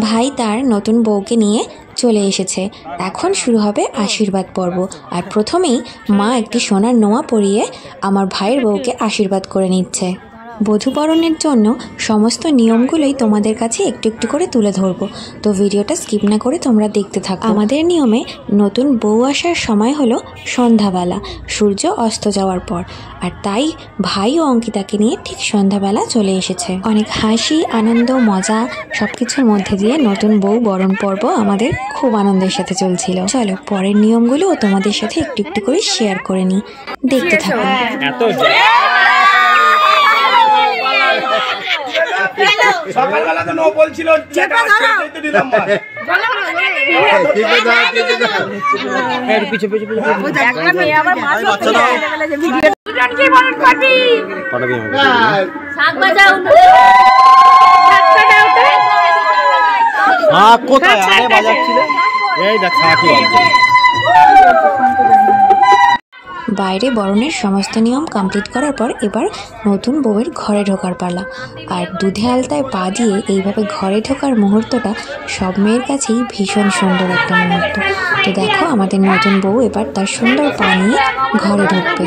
ভাই তার নতুন বউকে নিয়ে চলে এসেছে। এখন শুরু হবে আশীর্বাদ পর্ব। আর প্রথমেই মা একটি সোনার নোয়া পরিয়ে আমার ভাইয়ের বউকে আশীর্বাদ করে নিচ্ছে। বধূবরণের জন্য সমস্ত নিয়মগুলোই তোমাদের কাছে একটু একটু করে তুলে ধরবো, তো ভিডিওটা স্কিপ না করে তোমরা দেখতে থাকো। আমাদের নিয়মে নতুন বউ আসার সময় হলো সন্ধ্যাবেলা, সূর্য অস্ত যাওয়ার পর। আর তাই ভাই ও অঙ্কিতাকে নিয়ে ঠিক সন্ধ্যাবেলা চলে এসেছে। অনেক হাসি, আনন্দ, মজা সবকিছুর মধ্যে দিয়ে নতুন বউ বরণ পর্ব আমাদের খুব আনন্দের সাথে চলছিল। চলো পরের নিয়মগুলো তোমাদের সাথে একটু একটু করে শেয়ার করে নিই, দেখতে থাকো। সকালবেলা তো নো বলছিল, দিলাম বাইরে বরণের সমস্ত নিয়ম কমপ্লিট করার পর এবার নতুন বউয়ের ঘরে ঢোকার পালা। আর দুধে আলতায় পা দিয়ে এইভাবে ঘরে ঢোকার মুহূর্তটা সব মেয়ের কাছেই ভীষণ সুন্দর একটা মুহূর্ত। তো দেখো আমাদের নতুন বউ এবার তার সুন্দর পা নিয়ে ঘরে ঢুকবে।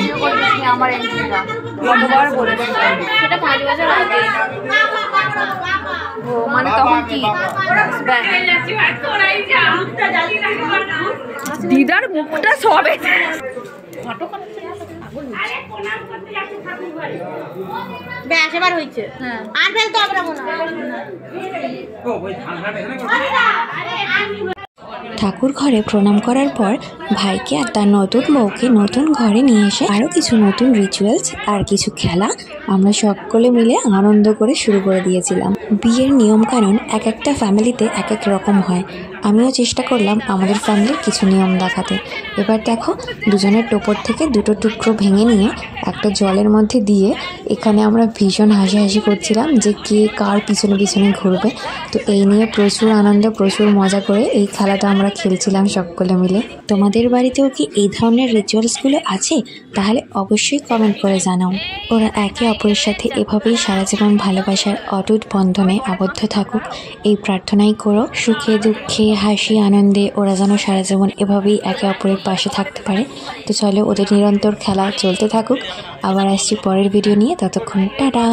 দিদার মুখটা সবে ঠাকুর ঘরে প্রণাম করার পর ভাইকে আর তার নতুন বউকে নতুন ঘরে নিয়ে এসে আরও কিছু নতুন রিচুয়ালস আর কিছু খেলা আমরা সকলে মিলে আনন্দ করে শুরু করে দিয়েছিলাম। বিয়ের নিয়মকানুন এক একটা ফ্যামিলিতে এক এক রকম হয়। আমিও চেষ্টা করলাম আমাদের ফ্যামিলির কিছু নিয়ম দেখাতে। এবার দেখো দুজনের টোপর থেকে দুটো টুকরো ভেঙে নিয়ে একটা জলের মধ্যে দিয়ে এখানে আমরা ভীষণ হাসাহাসি করছিলাম যে কে কার পিছনে পিছনে ঘুরবে। তো এই নিয়ে প্রচুর আনন্দ, প্রচুর মজা করে এই খেলাটা আমরা খেলছিলাম সকলে মিলে। তোমাদের বাড়িতেও কি এই ধরনের রিচুয়ালসগুলো আছে? তাহলে অবশ্যই কমেন্ট করে জানাও। ওরা একে অপরের সাথে এভাবেই সারা জীবন ভালোবাসার অটুট বন্ধনে আবদ্ধ থাকুক, এই প্রার্থনাই করো। সুখে দুঃখে, হাসি আনন্দে ওরা যেন সারা জীবন এভাবেই একে অপরের পাশে থাকতে পারে। তো চলো ওদের নিরন্তর খেলা চলতে থাকুক। আবার আসছি পরের ভিডিও নিয়ে, ততক্ষণ টাটা।